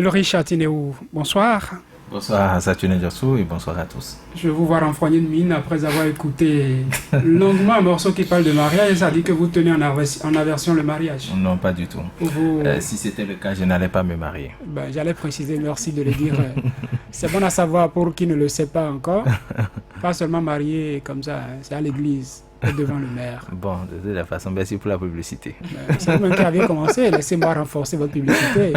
Ulrich Atineou, bonsoir. Bonsoir à Satuné Diossou et bonsoir à tous. Je vais vous voir renfrogner de mine après avoir écouté longuement un morceau qui parle de mariage. Ça dit que vous tenez en aversion le mariage. Non, pas du tout. Si c'était le cas, je n'allais pas me marier. J'allais préciser, merci de le dire. C'est bon à savoir pour qui ne le sait pas encore. Pas seulement marié comme ça, c'est à l'église et devant le maire. Bon, de toute façon, merci pour la publicité. C'est vous-même qui avez commencé, laissez-moi renforcer votre publicité.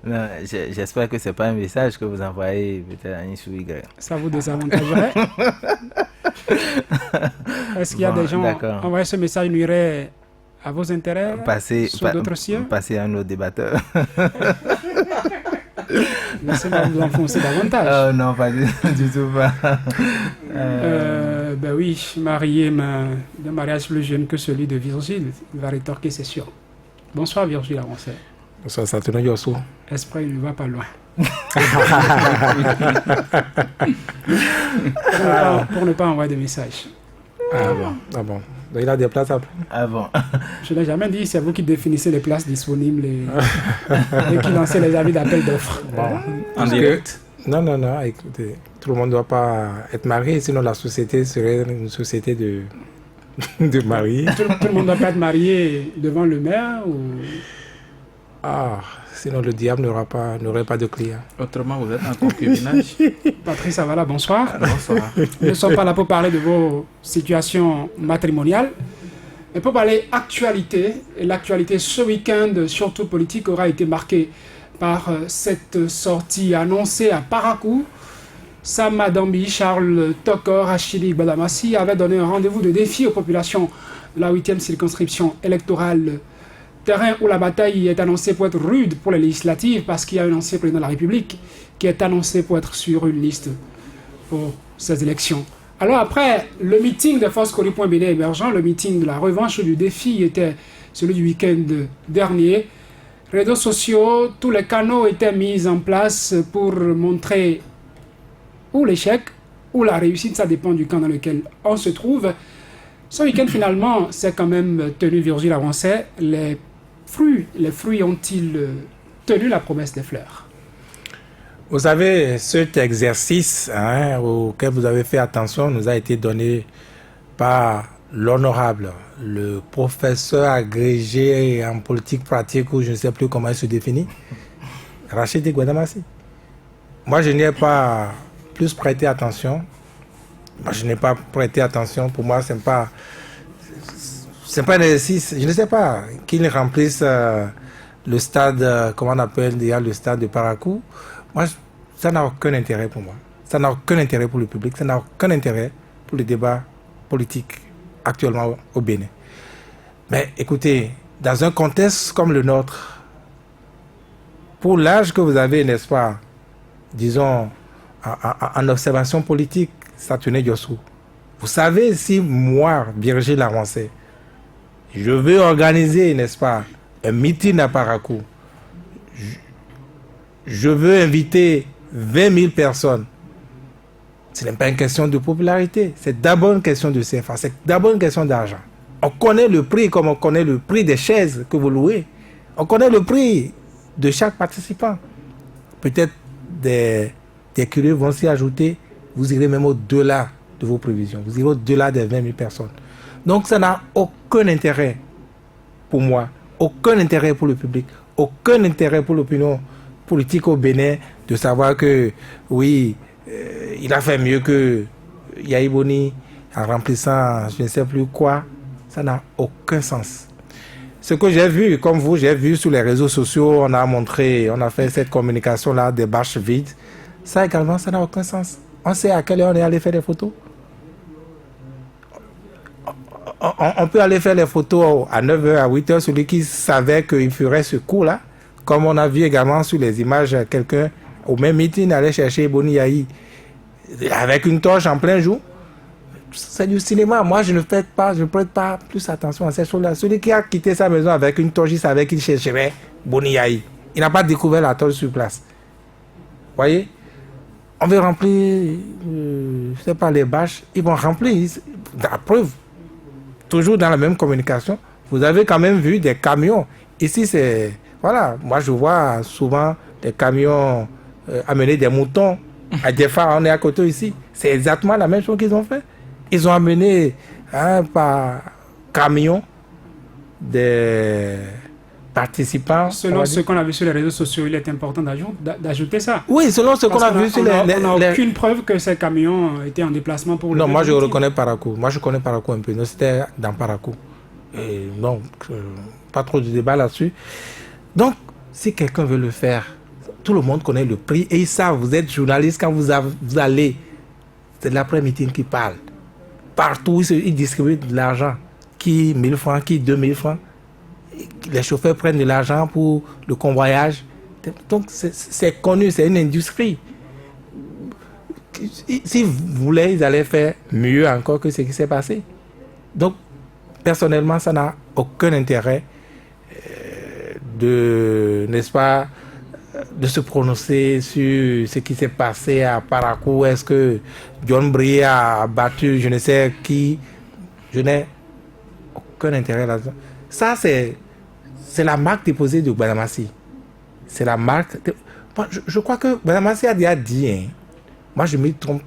Non, j'espère que ce n'est pas un message que vous envoyez peut-être à X ou Y. Ça vous désavantagerait. Est-ce qu'il y a des gens qui envoyer ce message nuirait à vos intérêts sur d'autres cieux? Passer à un autre débatteur. Laissez-moi vous enfoncer davantage. Non, pas du tout pas. Ben oui, marié, d'un mariage plus jeune que celui de Virgile, il va rétorquer, c'est sûr. Bonsoir Virgile Avancé. Bonsoir Satuné Diossou. Esprit ne va pas loin. Pour ne pas envoyer de messages. Ah bon. Donc il a des places après. Ah bon. Je ne l'ai jamais dit, c'est vous qui définissez les places disponibles et qui lancez les avis d'appel d'offres. En direct. Non, écoutez, tout le monde ne doit pas être marié, sinon la société serait une société de mariés. Tout le monde ne doit pas être marié devant le maire ou... Sinon le diable n'aurait pas de clients. Autrement, vous êtes en concubinage. Patrice Avala, bonsoir. Bonsoir. Nous ne sommes pas là pour parler de vos situations matrimoniales, mais pour parler actualité. Et l'actualité ce week-end, surtout politique, aura été marquée par cette sortie annoncée à Parakou. Sam Adambi, Charles Tokor, Achille Badamassi avaient donné un rendez-vous de défi aux populations de la 8e circonscription électorale, terrain où la bataille est annoncée pour être rude pour les législatives parce qu'il y a un ancien président de la République qui est annoncé pour être sur une liste pour ces élections. Alors après, le meeting de Force Coli.bd émergent, le meeting de la revanche du défi était celui du week-end dernier. Réseaux sociaux, tous les canaux étaient mis en place pour montrer ou l'échec ou la réussite, ça dépend du camp dans lequel on se trouve. Ce week-end, finalement, c'est quand même tenu Virgile Avancé. Les fruits ont-ils tenu la promesse des fleurs? Vous savez, cet exercice auquel vous avez fait attention nous a été donné par l'honorable, le professeur agrégé en politique pratique, ou je ne sais plus comment il se définit, Rachid Gouadamassi. Moi, je n'y ai pas plus prêté attention. Je n'ai pas prêté attention. Pour moi, c'est pas un exercice. Je ne sais pas qu'il remplisse le stade, comment on appelle déjà le stade de Parakou. Moi, ça n'a aucun intérêt pour moi. Ça n'a aucun intérêt pour le public. Ça n'a aucun intérêt pour le débat politique actuellement au Bénin. Mais écoutez, dans un contexte comme le nôtre, pour l'âge que vous avez, n'est-ce pas, disons, en observation politique, Satuné Diossou, vous savez, si moi, Virgile Avancé, je veux organiser, n'est-ce pas, un meeting à Parakou, je veux inviter 20 000 personnes, ce n'est pas une question de popularité, c'est d'abord une question de CFA, c'est d'abord une question d'argent. On connaît le prix comme on connaît le prix des chaises que vous louez. On connaît le prix de chaque participant. Peut-être des curieux vont s'y ajouter, vous irez même au-delà de vos prévisions, vous irez au-delà des 20 000 personnes. Donc ça n'a aucun intérêt pour moi, aucun intérêt pour le public, aucun intérêt pour l'opinion politique au Bénin de savoir que oui, il a fait mieux que Yahi Boni en remplissant je ne sais plus quoi. Ça n'a aucun sens. Ce que j'ai vu, comme vous, j'ai vu sur les réseaux sociaux, on a fait cette communication-là des bâches vides. Ça également, ça n'a aucun sens. On sait à quelle heure on est allé faire des photos. On peut aller faire les photos à 9h, à 8h, celui qui savait qu'il ferait ce coup-là. Comme on a vu également sur les images, quelqu'un au même meeting allait chercher Boni Yahi avec une torche en plein jour. C'est du cinéma. Moi, je ne prête pas plus attention à ces choses-là. Celui qui a quitté sa maison avec une torche, il savait qu'il chercherait Boni Yahi. Il n'a pas découvert la torche sur place. Vous voyez? On veut remplir, je ne sais pas, les bâches. Ils vont remplir. La preuve, toujours dans la même communication, vous avez quand même vu des camions. Ici, c'est... Voilà, moi je vois souvent des camions amener des moutons à Diafa, on est à côté ici. C'est exactement la même chose qu'ils ont fait. Ils ont amené par camion des participants. Selon ce qu'on a vu sur les réseaux sociaux, il est important d'ajouter ça. Oui, selon ce qu'on a vu sur on n'a aucune preuve que ces camions étaient en déplacement pour le... Non, moi je reconnais Parakou. Moi je connais Parakou un peu. Non, c'était dans Parakou. Et donc, pas trop de débat là-dessus. Donc, si quelqu'un veut le faire, tout le monde connaît le prix et ils savent, vous êtes journaliste, quand vous allez, c'est de l'après-meeting qui parle. Partout, ils distribuent de l'argent. Qui 1000 francs, qui 2000 francs. Les chauffeurs prennent de l'argent pour le convoyage. Donc, c'est connu, c'est une industrie. Si vous voulez, ils allaient faire mieux encore que ce qui s'est passé. Donc, personnellement, ça n'a aucun intérêt n'est-ce pas, de se prononcer sur ce qui s'est passé à Parakou. Est-ce que John Brier a battu je ne sais qui? Je n'ai aucun intérêt là-dedans. Ça, c'est la marque déposée de Gbadamassi. C'est la marque... Je crois que Gbadamassi a déjà dit, hein, moi je me trompe,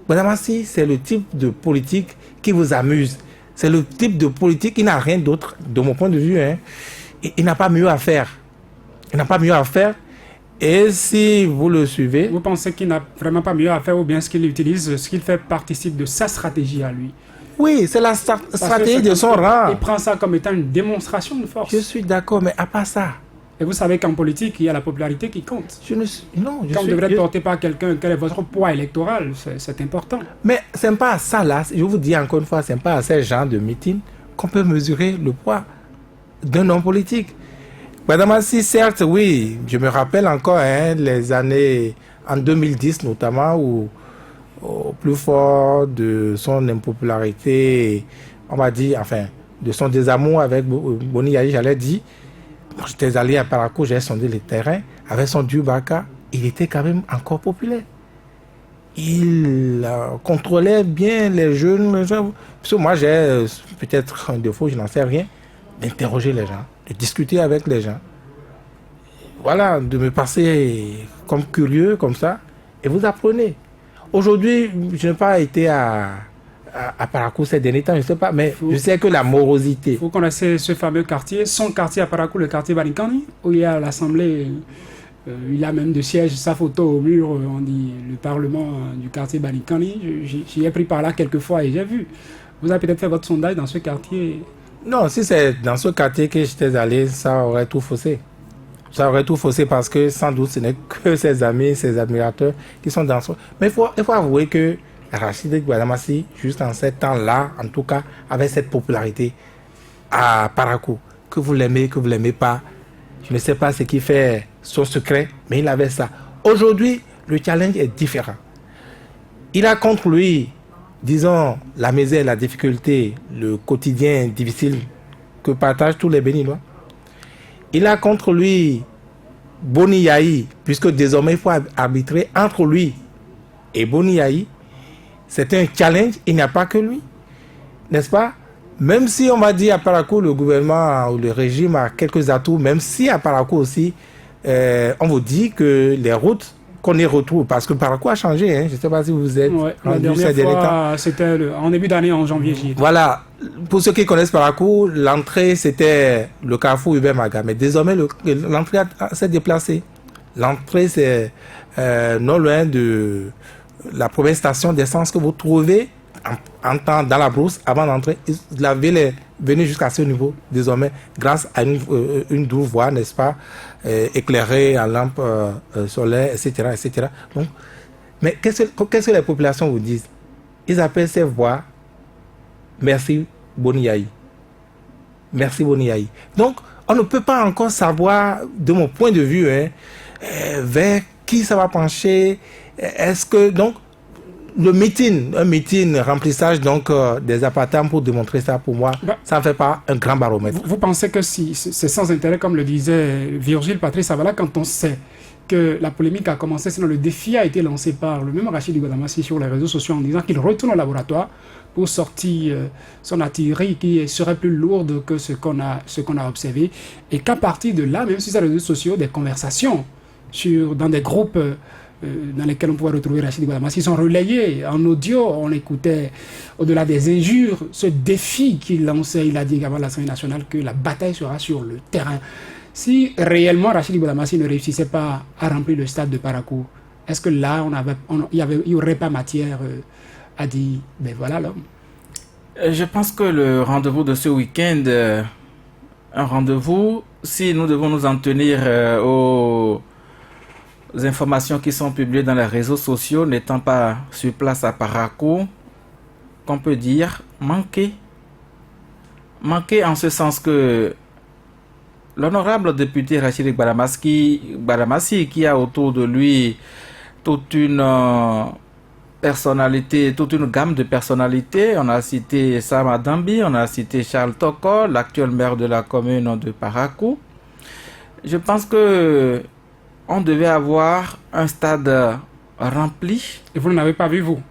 Gbadamassi, c'est le type de politique qui vous amuse. C'est le type de politique qui n'a rien d'autre, de mon point de vue. Hein. Il n'a pas mieux à faire. Il n'a pas mieux à faire. Et si vous le suivez... Vous pensez qu'il n'a vraiment pas mieux à faire ou bien ce qu'il utilise, ce qu'il fait participe de sa stratégie à lui? Oui, c'est la stratégie de son rang. Il prend ça comme étant une démonstration de force. Je suis d'accord, mais à part ça... Et vous savez qu'en politique, il y a la popularité qui compte. Quand vous devrez être porté par quelqu'un, quel est votre poids électoral, c'est important. Mais ce n'est pas à ça, là, je vous dis encore une fois, ce n'est pas à ce genre de meeting qu'on peut mesurer le poids d'un homme politique. Gbadamassi, certes, oui, je me rappelle encore les années en 2010 notamment, où au plus fort de son impopularité, on va dire, enfin, de son désamour avec Boni Yayi, j'allais dire, j'étais allé à Parakou, j'ai sondé le terrain, avec son Dieu Baka, il était quand même encore populaire. Il contrôlait bien les jeunes. Parce que moi, j'ai peut-être un défaut, je n'en sais rien, d'interroger les gens, de discuter avec les gens. Voilà, de me passer comme curieux, comme ça, et vous apprenez. Aujourd'hui, je n'ai pas été à Parakou ces derniers temps, je ne sais pas, mais je sais que la morosité... Vous connaissez ce fameux quartier, son quartier à Parakou, le quartier Banikani, où il y a l'Assemblée, il a même de siège, sa photo au mur, on dit le Parlement du quartier Banikani. J'y ai pris par là quelques fois et j'ai vu. Vous avez peut-être fait votre sondage dans ce quartier? Non, si c'est dans ce quartier que j'étais allé, ça aurait tout faussé. Ça aurait tout faussé parce que sans doute ce n'est que ses amis, ses admirateurs qui sont dans ce... Mais il faut avouer que Rachid Gbadamassi, juste en ces temps-là, en tout cas, avait cette popularité à Parakou. Que vous l'aimez, que vous ne l'aimez pas, je ne sais pas ce qui fait son secret, mais il avait ça. Aujourd'hui, le challenge est différent. Il a contre lui, disons, la misère, la difficulté, le quotidien difficile que partagent tous les Béninois. Il a contre lui Boni Yayi, puisque désormais il faut arbitrer entre lui et Boni Yayi. C'est un challenge, il n'y a pas que lui, n'est-ce pas? Même si on va dire à Parakou, le gouvernement ou le régime a quelques atouts, même si à Parakou aussi, on vous dit que les routes qu'on y retrouve, parce que Parakou a changé, hein, je ne sais pas si vous êtes rendu ces derniers temps. C'était en début d'année, en janvier. Voilà, pour ceux qui connaissent Parakou, l'entrée c'était le carrefour Hubert Maga, mais désormais l'entrée s'est déplacée. L'entrée c'est non loin de la première station d'essence que vous trouvez dans la brousse avant d'entrer. La ville est venue jusqu'à ce niveau désormais grâce à une douce voie, n'est-ce pas, éclairée en lampe solaire, etc., etc. Donc, mais qu'est-ce que les populations vous disent? Ils appellent ces voies merci Boni Yayi. Merci Boni Yayi. Donc, on ne peut pas encore savoir, de mon point de vue, vers qui ça va pencher. Est-ce que, donc, un meeting, remplissage donc des appartements pour démontrer ça, pour moi, ça ne fait pas un grand baromètre. Vous pensez que si c'est sans intérêt, comme le disait Virgile Patrice Avala, quand on sait que la polémique a commencé, sinon le défi a été lancé par le même Rachid Gbadamassi sur les réseaux sociaux en disant qu'il retourne au laboratoire pour sortir son artillerie qui serait plus lourde que ce qu'on a observé. Et qu'à partir de là, même sur les réseaux sociaux, des conversations dans des groupes dans lesquels on pouvait retrouver Rachid Gbadamassi sont relayés en audio. On écoutait, au-delà des injures, ce défi qu'il lançait. Il a dit avant l'Assemblée nationale que la bataille sera sur le terrain. Si réellement Rachid Gbadamassi ne réussissait pas à remplir le stade de Parakou, est-ce que là, il n'y aurait pas matière à dire, ben voilà l'homme? Je pense que le rendez-vous de ce week-end, un rendez-vous, si nous devons nous en tenir aux informations qui sont publiées dans les réseaux sociaux, n'étant pas sur place à Parakou, qu'on peut dire manqué. Manqué en ce sens que l'honorable député Rachid Gbadamassi, qui a autour de lui toute une personnalité, toute une gamme de personnalités. On a cité Sama Dambi, on a cité Charles Toko, l'actuel maire de la commune de Parakou. Je pense que on devait avoir un stade rempli. Et vous ne l'avez pas vu, vous?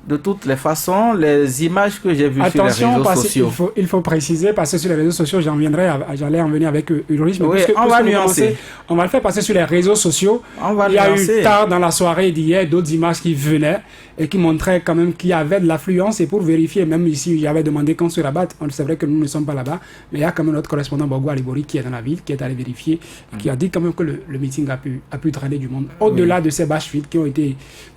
De toutes les façons, les images que j'ai vues sur les réseaux sociaux. Il faut préciser, parce que sur les réseaux sociaux, j'allais en venir avec Ulrich. Oui, on va nuancer. On va le faire passer sur les réseaux sociaux. Il y a eu tard dans la soirée d'hier d'autres images qui venaient et qui montraient quand même qu'il y avait de l'affluence. Et pour vérifier, même ici, j'avais demandé qu'on se rabatte. C'est vrai que nous ne sommes pas là-bas, mais il y a quand même notre correspondant Bogo Alibori qui est dans la ville, qui est allé vérifier, qui a dit quand même que le meeting a pu drainer du monde. Au-delà de ces bâches vides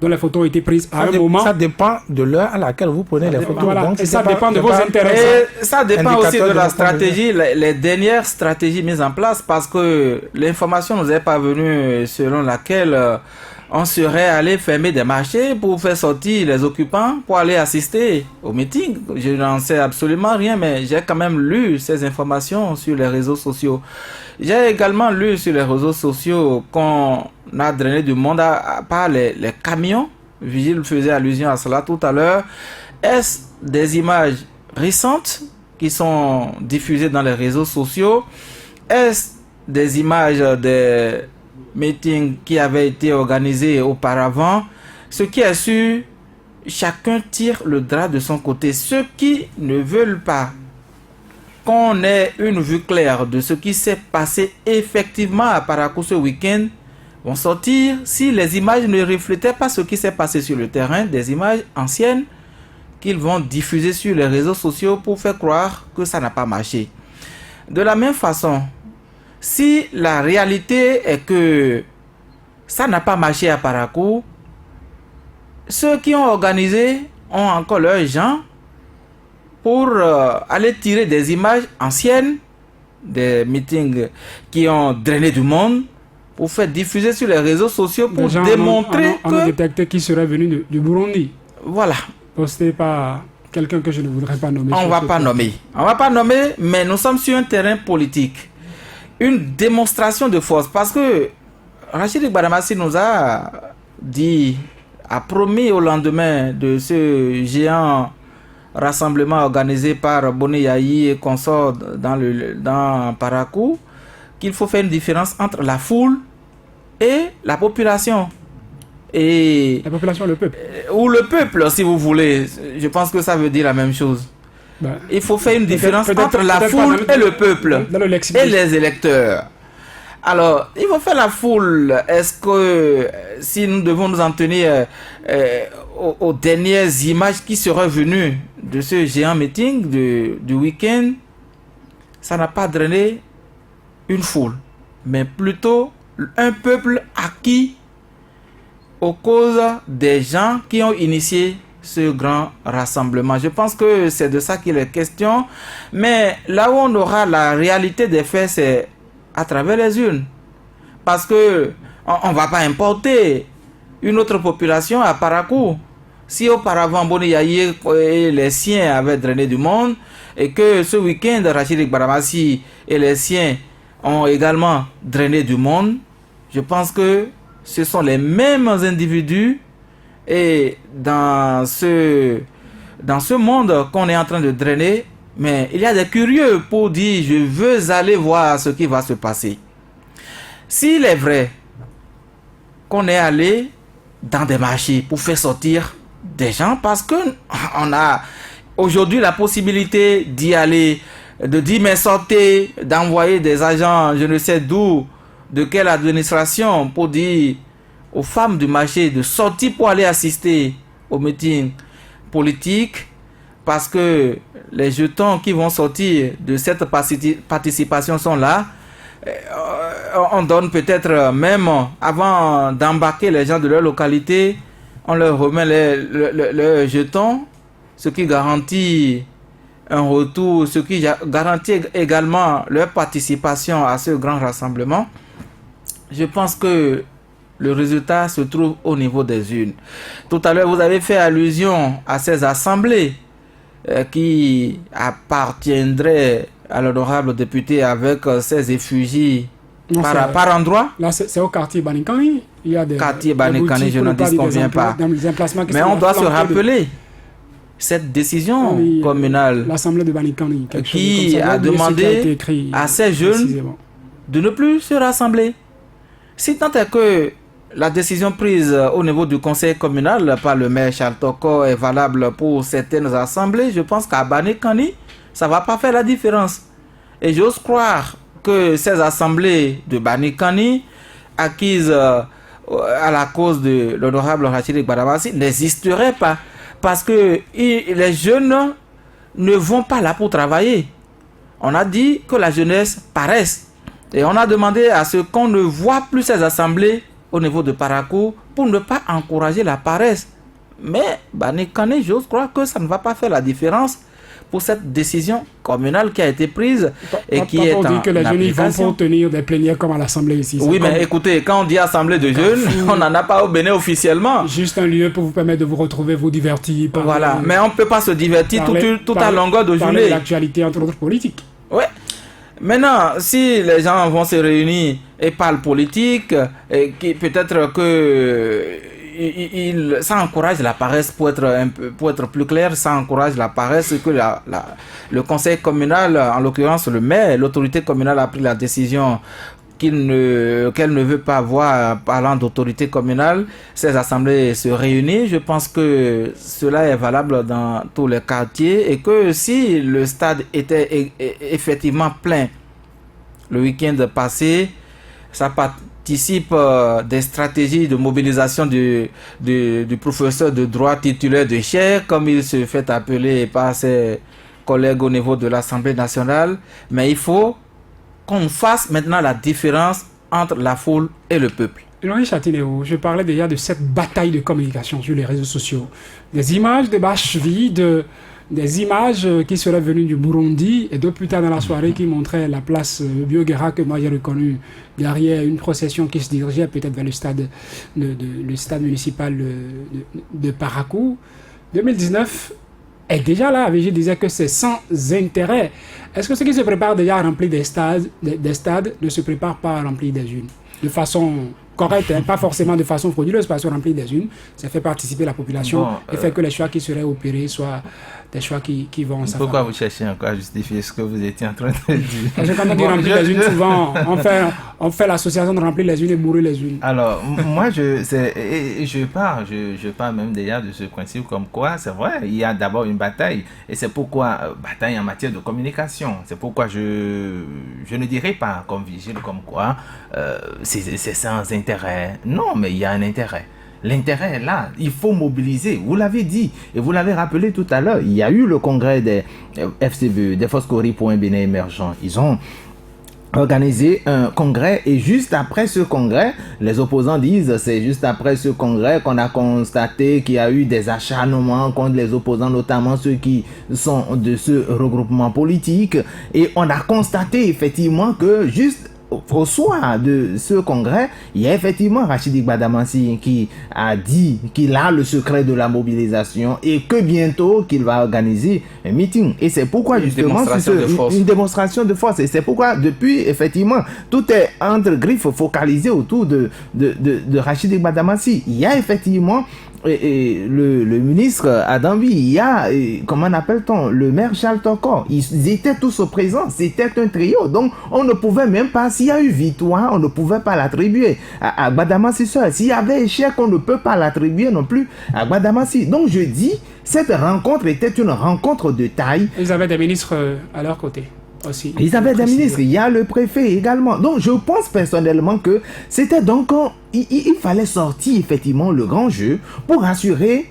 dont les photos ont été prises à un moment. Ça dépend de l'heure à laquelle vous prenez les photos. Voilà. Donc, et ça dépend de vos intérêts. Et ça dépend aussi de la stratégie, les dernières stratégies mises en place, parce que l'information nous est parvenue selon laquelle on serait allé fermer des marchés pour faire sortir les occupants pour aller assister au meeting. Je n'en sais absolument rien, mais j'ai quand même lu ces informations sur les réseaux sociaux. J'ai également lu sur les réseaux sociaux qu'on a drainé du monde par les camions. Vigile faisait allusion à cela tout à l'heure. Est-ce des images récentes qui sont diffusées dans les réseaux sociaux? Est-ce des images des meetings qui avaient été organisés auparavant? Ce qui est sûr, chacun tire le drap de son côté. Ceux qui ne veulent pas qu'on ait une vue claire de ce qui s'est passé effectivement à Parakou ce week-end vont sortir, si les images ne reflétaient pas ce qui s'est passé sur le terrain, des images anciennes qu'ils vont diffuser sur les réseaux sociaux pour faire croire que ça n'a pas marché. De la même façon, si la réalité est que ça n'a pas marché à Parakou, ceux qui ont organisé ont encore leurs gens pour aller tirer des images anciennes, des meetings qui ont drainé du monde, pour faire diffuser sur les réseaux sociaux pour démontrer on a détecté qui serait venu du Burundi. Voilà. Posté par quelqu'un que je ne voudrais pas nommer. On ne va pas nommer, mais nous sommes sur un terrain politique. Une démonstration de force. Parce que Rachid Gbadamassi nous a promis au lendemain de ce géant rassemblement organisé par Boni Yayi et consorts dans Parakou, qu'il faut faire une différence entre la foule et la population. Et la population, le peuple. Ou le peuple, si vous voulez. Je pense que ça veut dire la même chose. Il faut faire une différence entre la foule et le peuple et les électeurs. Alors, il faut faire la foule. Est-ce que si nous devons nous en tenir aux dernières images qui seraient venues de ce géant meeting du week-end, ça n'a pas drainé une foule, mais plutôt un peuple acquis aux causes des gens qui ont initié ce grand rassemblement. Je pense que c'est de ça qu'il est question, mais là où on aura la réalité des faits, c'est à travers les urnes, parce que on ne va pas importer une autre population à Parakou. Si auparavant Boni Yayi et les siens avaient drainé du monde, et que ce week-end Rachid Gbadamassi et les siens ont également drainé du monde, je pense que ce sont les mêmes individus, et dans ce monde qu'on est en train de drainer, mais il y a des curieux pour dire je veux aller voir ce qui va se passer. S'il est vrai qu'on est allé dans des marchés pour faire sortir des gens parce que on a aujourd'hui la possibilité d'y aller, de dire mais sortez, d'envoyer des agents, je ne sais d'où, de quelle administration, pour dire aux femmes du marché de sortir pour aller assister au meeting politique parce que les jetons qui vont sortir de cette participation sont là. On donne peut-être même avant d'embarquer les gens de leur localité, on leur remet le jetons, ce qui garantit un retour, ce qui garantit également leur participation à ce grand rassemblement. Je pense que le résultat se trouve au niveau des urnes. Tout à l'heure, vous avez fait allusion à ces assemblées qui appartiendraient à l'honorable député avec ses effigies par endroit. Là, c'est au quartier Banikani. Il y a des quartier Banikani, je n'en disconviens pas. Mais on doit se rappeler cette décision communale l'assemblée de Banikani, qui a demandé à ces jeunes de ne plus se rassembler. Si tant est que la décision prise au niveau du conseil communal par le maire Charles Toko est valable pour certaines assemblées, je pense qu'à Banikani, ça ne va pas faire la différence. Et j'ose croire que ces assemblées de Banikani, acquises à la cause de l'honorable Rachid Gbadamasi, n'existeraient pas. Parce que les jeunes ne vont pas là pour travailler. On a dit que la jeunesse paresse. Et on a demandé à ce qu'on ne voit plus ces assemblées au niveau de Parakou pour ne pas encourager la paresse. Mais Banikani, j'ose croire que ça ne va pas faire la différence pour cette décision communale qui a été prise et qui est en dit que les jeunes vont pour tenir des plénières comme à l'Assemblée ici. Oui, mais écoutez, quand on dit Assemblée de jeunes, on n'en a pas au Bénin officiellement. Juste un lieu pour vous permettre de vous retrouver, vous divertir. Voilà, mais on ne peut pas se divertir tout à longueur de journée. L'actualité entre autres politiques. Ouais. Maintenant, si les gens vont se réunir et parlent politique, et peut-être que ça encourage la paresse, pour être plus clair, ça encourage la paresse que le conseil communal, en l'occurrence le maire, l'autorité communale a pris la décision qu'elle ne veut pas voir. Parlant d'autorité communale, ces assemblées se réunissent. Je pense que cela est valable dans tous les quartiers et que si le stade était effectivement plein le week-end passé, ça participe des stratégies de mobilisation du professeur de droit titulaire de chaire, comme il se fait appeler par ses collègues au niveau de l'Assemblée nationale. Mais il faut qu'on fasse maintenant la différence entre la foule et le peuple. Henri Chatinéo, je parlais déjà de cette bataille de communication sur les réseaux sociaux. Des images de bâches vides, des images qui seraient venues du Burundi et 2 plus tard dans la soirée qui montraient la place Bioguera que moi j'ai reconnue derrière une procession qui se dirigeait peut-être vers le stade municipal de Parakou. 2019 est déjà là. Je disais que c'est sans intérêt. Est-ce que ceux qui se préparent déjà à remplir des stades ne se préparent pas à remplir des urnes de façon correcte, pas forcément de façon frauduleuse, parce que remplir des urnes, ça fait participer la population et fait que les choix qui seraient opérés soient des choix qui vont en sa faveur. Pourquoi vous cherchez encore à justifier ce que vous étiez en train de dire? Parce que quand on dit remplir les urnes, souvent, on fait l'association de remplir les urnes et bourrer les urnes. Alors, moi, je pars même déjà de ce principe comme quoi, c'est vrai, il y a d'abord une bataille. Et c'est pourquoi, bataille en matière de communication. C'est pourquoi je ne dirais pas comme vigile, comme quoi, c'est sans intérêt. Non, mais il y a un intérêt. L'intérêt est là, il faut mobiliser, vous l'avez dit, et vous l'avez rappelé tout à l'heure, il y a eu le congrès des FCBE, des Foscori pour un Bénin émergent, ils ont organisé un congrès et juste après ce congrès, les opposants disent c'est juste après ce congrès qu'on a constaté qu'il y a eu des acharnements contre les opposants, notamment ceux qui sont de ce regroupement politique, et on a constaté effectivement que juste au soir de ce congrès, il y a effectivement Rachid Gbadamasi qui a dit qu'il a le secret de la mobilisation et que bientôt qu'il va organiser un meeting. Et c'est pourquoi justement une démonstration de force. Et c'est pourquoi depuis effectivement tout est entre griffes focalisé autour de Rachid Gbadamasi. Il y a effectivement le ministre Adambi, il y a, comment appelle-t-on, le maire Charles Tokor. Ils étaient tous présents, c'était un trio. Donc, on ne pouvait même pas, s'il y a eu victoire, on ne pouvait pas l'attribuer à Gbadamassi seul. S'il y avait échec, on ne peut pas l'attribuer non plus à Gbadamassi. Donc, je dis, cette rencontre était une rencontre de taille. Ils avaient des ministres à leur côté aussi. Ils avaient des ministres, il y a le préfet également. Donc, je pense personnellement que c'était donc... Il fallait sortir effectivement le grand jeu pour assurer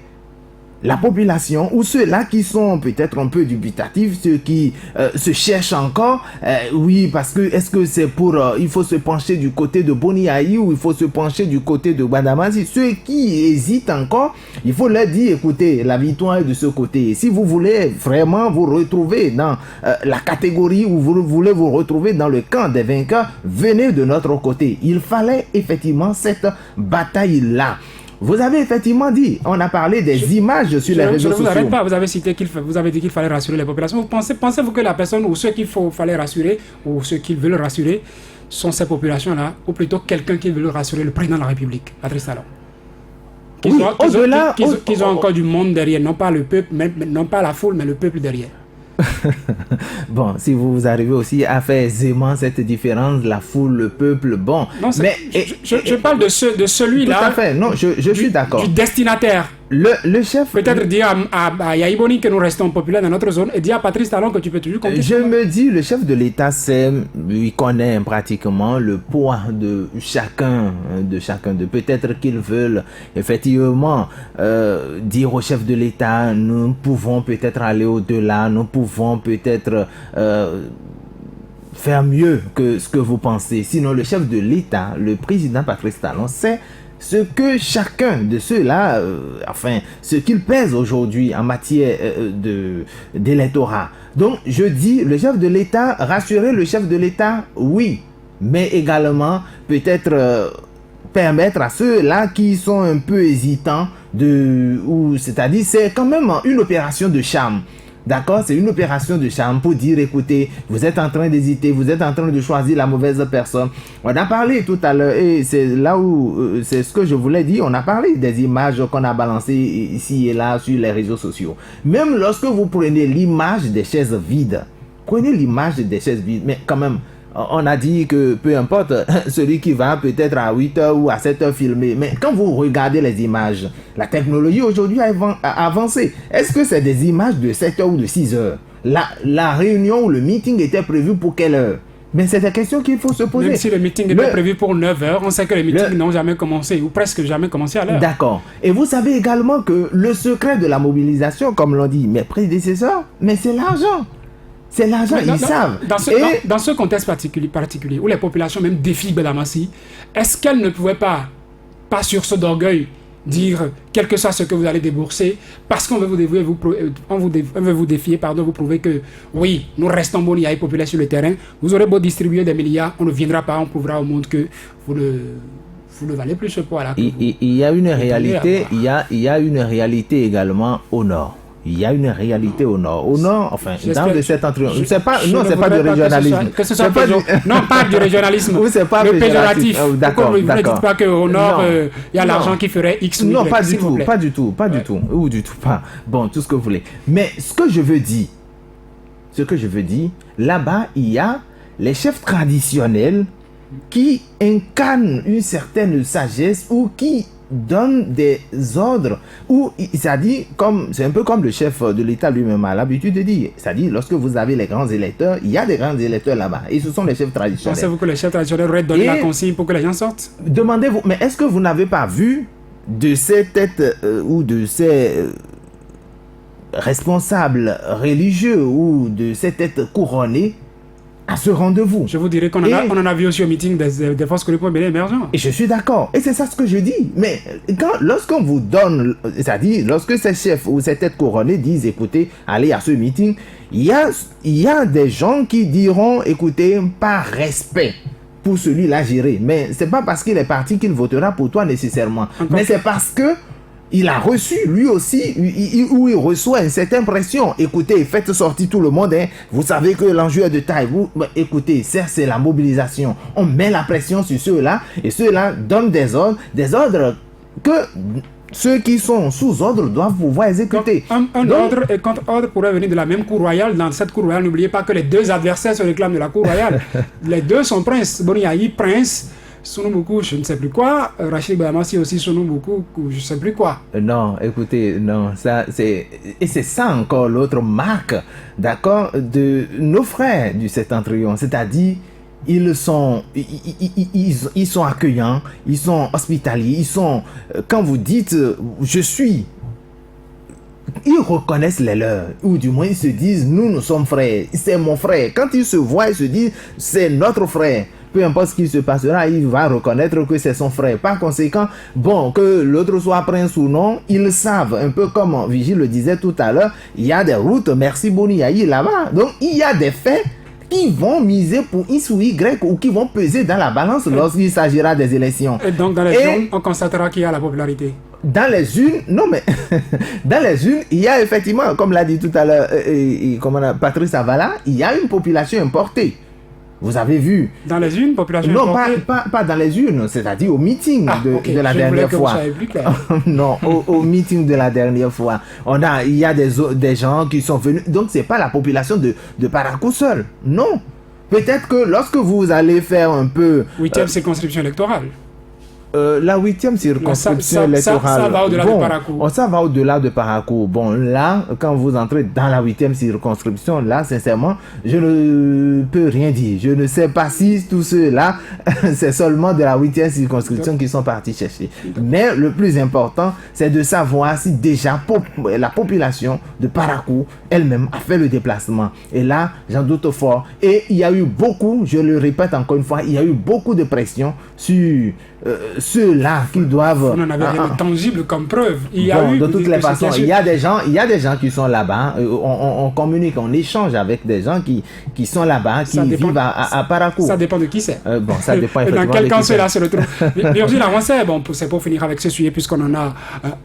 la population ou ceux-là qui sont peut-être un peu dubitatifs, ceux qui se cherchent encore. Oui, parce que est-ce que c'est pour... il faut se pencher du côté de Boni Aï ou il faut se pencher du côté de Gbadamassi. Ceux qui hésitent encore, il faut leur dire, écoutez, la victoire est de ce côté. Si vous voulez vraiment vous retrouver dans la catégorie où vous voulez vous retrouver dans le camp des vainqueurs, venez de notre côté. Il fallait effectivement cette bataille-là. Vous avez effectivement dit, on a parlé des images sur les réseaux sociaux. Je ne vous arrête pas, vous avez dit qu'il fallait rassurer les populations. Pensez-vous que la personne ou ceux qu'il fallait rassurer ou ceux qui veulent rassurer sont ces populations-là, ou plutôt quelqu'un qui veut rassurer le président de la République, Patrice Talon? Qu'ils ont encore du monde derrière, non pas le peuple, non pas la foule, mais le peuple derrière. Bon, si vous arrivez aussi à faire aisément cette différence, la foule, le peuple, bon. Non, mais je parle de celui-là. Tout à fait, non, je suis d'accord. Du destinataire. Le chef... Peut-être dire à Yaïboni que nous restons populaires dans notre zone et dire à Patrice Talon que tu peux toujours compter. Je me dis, le chef de l'État il connaît pratiquement le poids de chacun. Peut-être qu'ils veulent effectivement dire au chef de l'État, nous pouvons peut-être aller au-delà, nous pouvons peut-être... faire mieux que ce que vous pensez. Sinon, le chef de l'État, le président Patrice Talon, c'est ce que chacun de ceux-là, ce qu'il pèse aujourd'hui en matière d'électorat. Donc, je dis, le chef de l'État, rassurer le chef de l'État, oui, mais également peut-être permettre à ceux-là qui sont un peu hésitants c'est-à-dire, c'est quand même une opération de charme. D'accord, c'est une opération de charme pour dire, écoutez, vous êtes en train d'hésiter, vous êtes en train de choisir la mauvaise personne. On a parlé tout à l'heure, et c'est là où, c'est ce que je voulais dire, on a parlé des images qu'on a balancées ici et là sur les réseaux sociaux. Même lorsque vous prenez l'image des chaises vides, mais quand même, on a dit que peu importe celui qui va peut-être à 8h ou à 7h filmer, mais quand vous regardez les images, la technologie aujourd'hui a avancé. Est-ce que c'est des images de 7h ou de 6h? La réunion ou le meeting était prévu pour quelle heure? Mais c'est des questions qu'il faut se poser. Même si le meeting était prévu pour 9h, on sait que les meetings n'ont jamais commencé, ou presque jamais commencé à l'heure. D'accord. Et vous savez également que le secret de la mobilisation, comme l'ont dit mes prédécesseurs, mais c'est l'argent. C'est l'argent, ils savent. Dans ce contexte particulier, où les populations même défient Gbadamassi, est-ce qu'elles ne pouvaient pas sursaut d'orgueil, dire quel que soit ce que vous allez débourser, parce qu'on veut vous défier, vous prouver que oui, nous restons bons, il y a une population sur le terrain, vous aurez beau distribuer des milliards, on ne viendra pas, on prouvera au monde que vous ne valez plus ce poids-là. Il y a une réalité, il y a une réalité également au nord. Il y a une réalité au nord. Au nord, enfin, dans de cette entreprise. C'est pas du régionalisme. Non, pas du régionalisme. C'est pas le péjoratif. D'accord. Vous ne dites pas qu'au nord, il y a l'argent qui ferait X ou Y. Non, pas du tout. Pas du tout. Ou du tout pas. Bon, tout ce que vous voulez. Mais ce que je veux dire, là-bas, il y a les chefs traditionnels qui incarnent une certaine sagesse ou qui donne des ordres où c'est-à-dire c'est un peu comme le chef de l'État lui-même a l'habitude de dire, c'est-à-dire lorsque vous avez les grands électeurs, il y a des grands électeurs là-bas et ce sont les chefs traditionnels. Pensez-vous que les chefs traditionnels auraient donné la consigne pour que les gens sortent? Demandez-vous, mais est-ce que vous n'avez pas vu de ces têtes ou de ces responsables religieux ou de ces têtes couronnées à ce rendez-vous? Je vous dirais qu'on en a vu aussi au meeting des forces que le premier émergent. Et je suis d'accord. Et c'est ça ce que je dis. Mais lorsqu'on vous donne, c'est-à-dire lorsque ces chefs ou ces têtes couronnées disent, écoutez, allez à ce meeting, il y a des gens qui diront, écoutez, par respect pour celui-là gérer. Mais c'est pas parce qu'il est parti qu'il votera pour toi nécessairement. Mais c'est parce que il a reçu, lui aussi, où il reçoit une certaine pression. Écoutez, faites sortir tout le monde. Hein. Vous savez que l'enjeu est de taille. Écoutez, ça, c'est la mobilisation. On met la pression sur ceux-là et ceux-là donnent des ordres que ceux qui sont sous ordre doivent pouvoir exécuter. Un ordre et contre-ordre pourrait venir de la même cour royale. Dans cette cour royale, n'oubliez pas que les deux adversaires se réclament de la cour royale. Les deux sont princes. Boniaï, prince. Sounoumboukou, je ne sais plus quoi. Rachid Bayamassi aussi, Sounoumboukou, je ne sais plus quoi. Non, écoutez, non, ça c'est... Et c'est ça encore l'autre marque, d'accord, de nos frères du Septentrion. C'est-à-dire, ils sont accueillants, ils sont hospitaliers, ils sont... Quand vous dites « je suis », ils reconnaissent les leurs, ou du moins ils se disent « nous sommes frères, c'est mon frère ». Quand ils se voient, ils se disent « c'est notre frère ». Peu importe ce qui se passera, il va reconnaître que c'est son frère. Par conséquent, bon, que l'autre soit prince ou non, ils savent, un peu comme Vigile le disait tout à l'heure, il y a des routes, merci Boniaï là-bas. Donc, il y a des faits qui vont miser pour X ou Y ou qui vont peser dans la balance lorsqu'il s'agira des élections. Et donc, dans les urnes, on constatera qu'il y a la popularité. Dans les urnes, non mais, dans les urnes, il y a effectivement, comme l'a dit tout à l'heure Patrice Avala, il y a une population importée. Vous avez vu. Dans les urnes, population non, importée. pas dans les urnes, c'est-à-dire au meeting de la dernière fois. Non, au meeting de la dernière fois. Il y a des gens qui sont venus. Donc, c'est pas la population de Parakou seul. Non. Peut-être que lorsque vous allez faire un peu... 8e circonscription électorale. La 8e circonscription électorale. Ça va au-delà de Parakou. Ça va au-delà de Parakou. Bon, là, quand vous entrez dans la 8e circonscription, là, sincèrement, je ne peux rien dire. Je ne sais pas si tous ceux-là, c'est seulement de la 8e circonscription qui sont partis chercher. Mais le plus important, c'est de savoir si déjà la population de Parakou elle-même a fait le déplacement. Et là, j'en doute fort. Et il y a eu beaucoup, je le répète encore une fois, il y a eu beaucoup de pression sur... ceux-là qui doivent... Vous n'en avez rien de tangible comme preuve. De toutes les façons, il y a des gens qui sont là-bas. On communique, on échange avec des gens qui sont là-bas, qui vivent à Parakou. Ça dépend de qui c'est. Bon, ça dépend effectivement. Dans quel camp ceux-là se retrouvent. Virgile Avancé, bon, c'est pour finir avec ce sujet, puisqu'on en a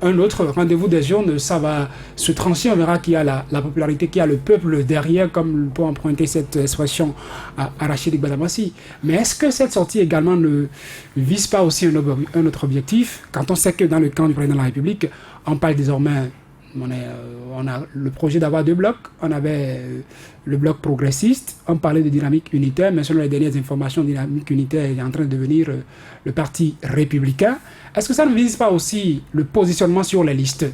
un autre rendez-vous des urnes, ça va se trancher. On verra qu'il y a la popularité, qu'il y a le peuple derrière, comme pour emprunter cette expression à Rachid Bayamassi. Mais est-ce que cette sortie également ne vise pas aussi un autre objectif, quand on sait que dans le camp du président de la République, on parle désormais, on a le projet d'avoir deux blocs, on avait le bloc progressiste, on parlait de dynamique unitaire, mais selon les dernières informations, dynamique unitaire est en train de devenir le parti républicain. Est-ce que ça ne vise pas aussi le positionnement sur les listes?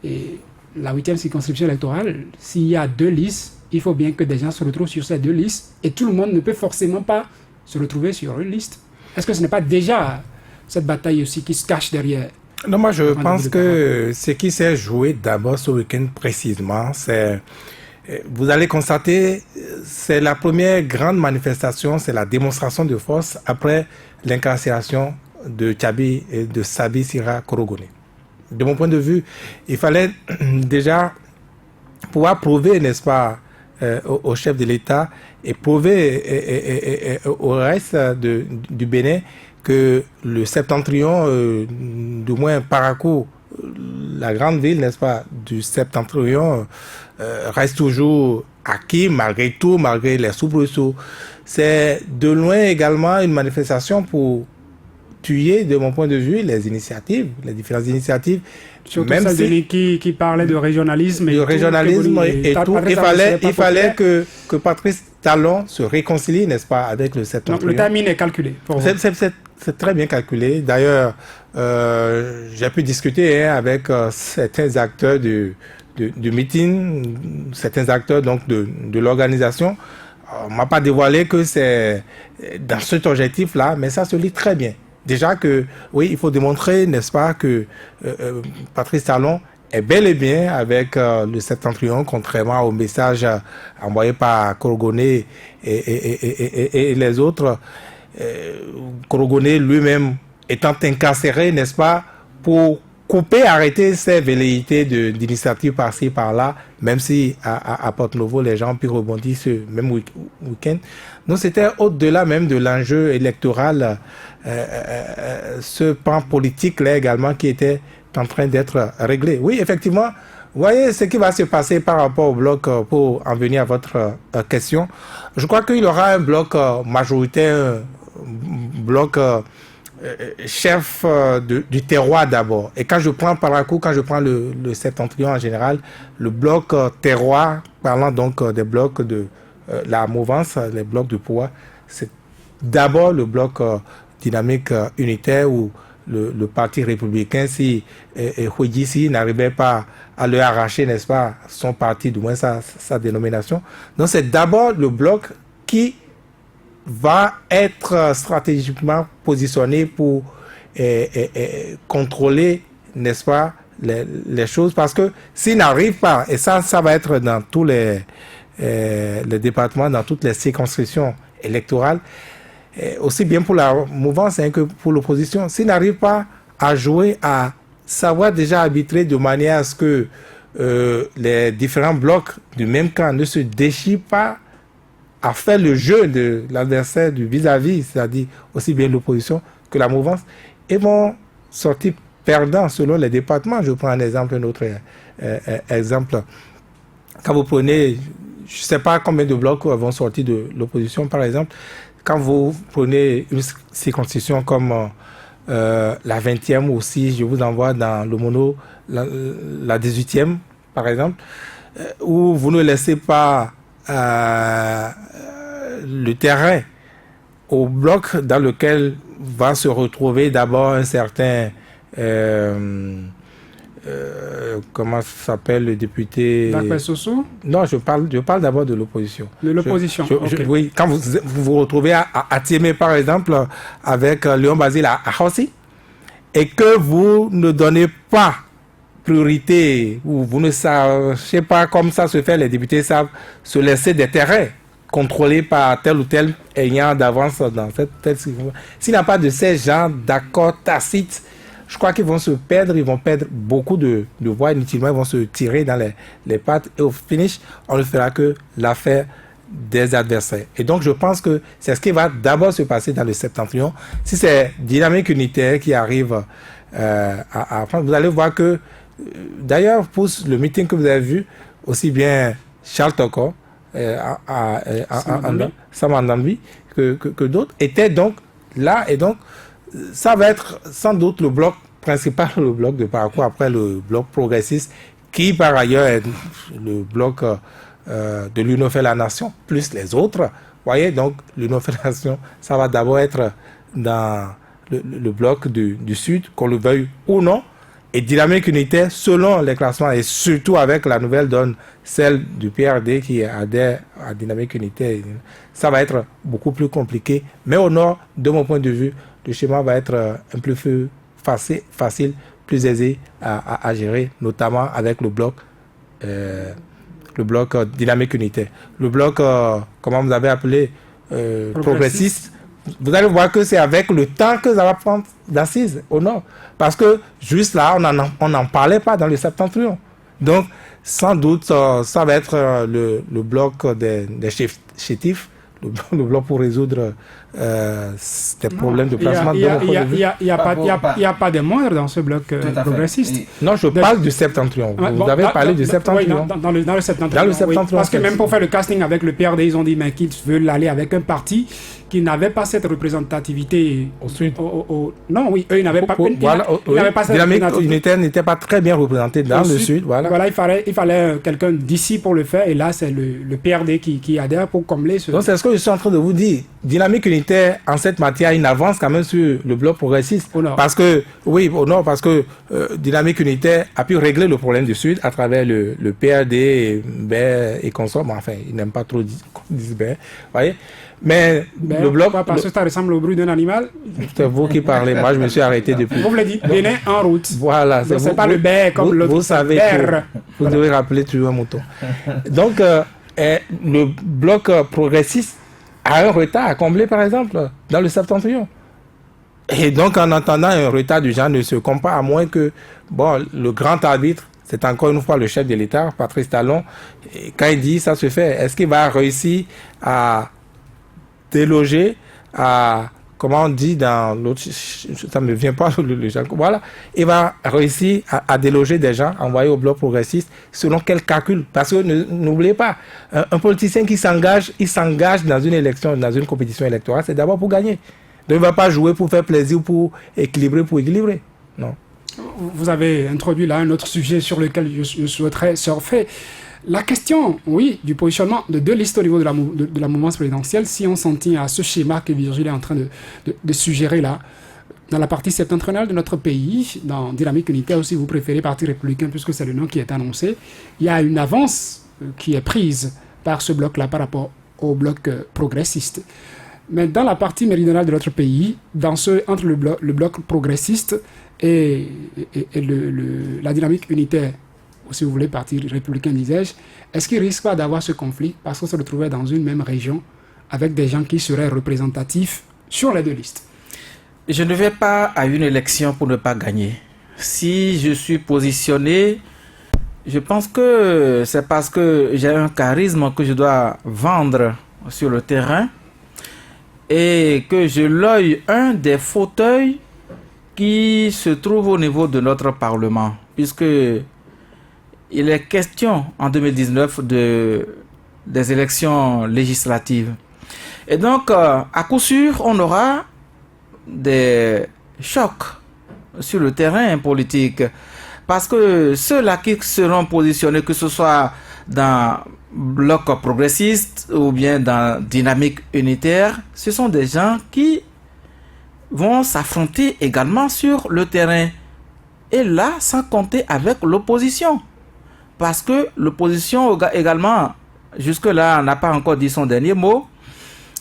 Et la 8e circonscription électorale, s'il y a deux listes, il faut bien que des gens se retrouvent sur ces deux listes, et tout le monde ne peut forcément pas se retrouver sur une liste. Est-ce que ce n'est pas déjà cette bataille aussi qui se cache derrière? Non, moi je pense que ce qui s'est joué d'abord ce week-end précisément, c'est, vous allez constater, c'est la première grande manifestation, c'est la démonstration de force après l'incarcération de Tchabi et de Sabi Sira Korogone. De mon point de vue, il fallait déjà pouvoir prouver, n'est-ce pas, au chef de l'État et prouver au reste du Bénin que le septentrion, du moins Parakou, la grande ville, n'est-ce pas, du septentrion, reste toujours acquis malgré tout, malgré les soubresauts. C'est de loin également une manifestation pour tuer, de mon point de vue, les différentes initiatives. Surtout même celle qui parlait de régionalisme. Et tout. Il fallait que Patrice Talon se réconcilie, n'est-ce pas, avec le septentrion. Donc le timing est calculé. C'est très bien calculé. D'ailleurs, j'ai pu discuter avec certains acteurs du meeting, certains acteurs donc de l'organisation. On ne m'a pas dévoilé que c'est dans cet objectif-là, mais ça se lit très bien. Déjà que, oui, il faut démontrer, n'est-ce pas, que Patrice Talon est bel et bien avec le septentrion, contrairement au message envoyé par Korogone et les autres. Korogone lui-même étant incarcéré, n'est-ce pas, pour arrêter ces velléités d'initiative par-ci, par-là, même si à Porto-Novo, les gens ont pu rebondir ce même week-end. Donc c'était au-delà même de l'enjeu électoral, ce pan politique-là également qui était en train d'être réglé. Oui, effectivement, vous voyez ce qui va se passer par rapport au bloc, pour en venir à votre question. Je crois qu'il y aura un bloc majoritaire, bloc chef du terroir d'abord. Et quand je prends par la cour, quand je prends le septentrion en général, le bloc terroir, parlant donc des blocs de la mouvance, les blocs de pouvoir, c'est d'abord le bloc dynamique unitaire où le parti républicain, si Huidissi n'arrivait pas à lui arracher, n'est-ce pas, son parti, du moins sa dénomination. Donc c'est d'abord le bloc qui va être stratégiquement positionné pour contrôler, n'est-ce pas, les choses. Parce que s'il n'arrive pas, et ça va être dans tous les départements, dans toutes les circonscriptions électorales, aussi bien pour la mouvance que pour l'opposition, s'il n'arrive pas à jouer, à savoir déjà arbitrer de manière à ce que les différents blocs du même camp ne se déchirent pas à faire le jeu de l'adversaire du vis-à-vis, c'est-à-dire aussi bien l'opposition que la mouvance, et vont sortir perdants selon les départements. Je prends un autre exemple. Quand vous prenez, je ne sais pas combien de blocs vont sortir de l'opposition, par exemple, quand vous prenez une circonscription comme la 20e aussi, je vous envoie dans le mono, la 18e, par exemple, où vous ne laissez pas le terrain au bloc dans lequel va se retrouver d'abord un certain comment s'appelle le député Bakwe Soso? Non, je parle d'abord de l'opposition. De l'opposition, okay. Oui, quand vous retrouvez à Tiémé, par exemple, avec Léon Basile à Hossi, et que vous ne donnez pas priorité, ou vous ne savez pas comme ça se fait, les députés savent se laisser des terrains contrôlés par tel ou tel ayant d'avance dans cette s'il n'y a pas de ces gens d'accords tacites, je crois qu'ils vont se perdre, ils vont perdre beaucoup de voix, inutilement, ils vont se tirer dans les pattes, et au finish, on ne fera que l'affaire des adversaires. Et donc, je pense que c'est ce qui va d'abord se passer dans le septentrion. Si c'est Dynamique Unitaire qui arrive à prendre, vous allez voir que, d'ailleurs, pour le meeting que vous avez vu, aussi bien Charles Toko, Samandambi, que d'autres, étaient donc là, et donc, ça va être sans doute le bloc principal, le bloc de parcours, après le bloc progressiste, qui par ailleurs est le bloc de l'Union fait la nation, plus les autres. Vous voyez, donc l'Union fait la nation, ça va d'abord être dans le bloc du Sud, qu'on le veuille ou non, et Dynamique Unitaire, selon les classements, et surtout avec la nouvelle donne, celle du PRD qui adhère à Dynamique Unitaire, ça va être beaucoup plus compliqué. Mais au Nord, de mon point de vue, le schéma va être un peu plus facile, plus aisé à gérer, notamment avec le bloc Dynamique Unitaire. Le bloc, comment vous avez appelé, progressiste. Vous allez voir que c'est avec le temps que ça va prendre d'assises au Nord. Parce que juste là, on n'en parlait pas dans le septentrion. Donc, sans doute, ça va être le bloc des chétifs, le bloc pour résoudre des problèmes de placement. Il n'y a pas de moindre dans ce bloc progressiste. Non, je parle du septentrion. Vous avez parlé du septentrion. Oui, dans le septentrion. Oui, parce que même pour faire le casting avec le PRD, ils ont dit qu'ils veulent aller avec un parti qui n'avait pas cette représentativité au Sud. Non, oui, eux, ils n'avaient pas, cette Dynamique Unitaire n'était pas très bien représenté dans le Sud. Voilà, il fallait quelqu'un d'ici pour le faire, et là, c'est le PRD qui adhère pour combler ce... Donc, c'est ce que je suis en train de vous dire. Dynamique Unitaire, en cette matière, il avance quand même sur le bloc progressiste. Au Nord. Parce que, oui, au Nord, parce que Dynamique Unitaire a pu régler le problème du Sud à travers le PRD et consorts. Enfin, il n'aime pas trop dire Ben. Voyez. Mais le bloc... Parce que ça ressemble au bruit d'un animal. C'est vous qui parlez. Moi, je me suis arrêté depuis. Vous l'avez dit, Bénin en route. Voilà. C'est pas le bear comme l'autre. Vous savez que vous devez rappeler toujours un mouton. Donc, le bloc progressiste a un retard à combler, par exemple, dans le septentrion. Et donc, en entendant un retard du genre ne se compare, à moins que, bon, le grand arbitre, c'est encore une fois le chef de l'État, Patrice Talon, et quand il dit ça se fait, est-ce qu'il va réussir à déloger, à, comment on dit dans l'autre, ça ne me vient pas, le genre, voilà, il va réussir à déloger des gens envoyés au bloc progressiste selon quel calcul? Parce que n'oubliez pas, un politicien qui s'engage, il s'engage dans une élection, dans une compétition électorale, c'est d'abord pour gagner. Donc, il ne va pas jouer pour faire plaisir, pour équilibrer. Non. Vous avez introduit là un autre sujet sur lequel je souhaiterais surfer. La question, oui, du positionnement de deux listes au niveau de la mouvance présidentielle, si on s'en tient à ce schéma que Virgile est en train de suggérer là, dans la partie septentrionale de notre pays, dans Dynamique Unitaire, ou si vous préférez Parti républicain, puisque c'est le nom qui est annoncé, il y a une avance qui est prise par ce bloc-là par rapport au bloc progressiste. Mais dans la partie méridionale de notre pays, entre le bloc progressiste et la Dynamique Unitaire, ou si vous voulez, Parti républicain, disais-je, est-ce qu'il ne risque pas d'avoir ce conflit parce qu'on se retrouvait dans une même région avec des gens qui seraient représentatifs sur les deux listes? Je ne vais pas à une élection pour ne pas gagner. Si je suis positionné, je pense que c'est parce que j'ai un charisme que je dois vendre sur le terrain et que je loge un des fauteuils qui se trouve au niveau de notre Parlement, puisque il est question en 2019 des élections législatives. Et donc, à coup sûr, on aura des chocs sur le terrain politique. Parce que ceux-là qui seront positionnés, que ce soit dans bloc progressiste ou bien dans dynamique unitaire, ce sont des gens qui vont s'affronter également sur le terrain. Et là, sans compter avec l'opposition. Parce que l'opposition également, jusque-là, n'a pas encore dit son dernier mot.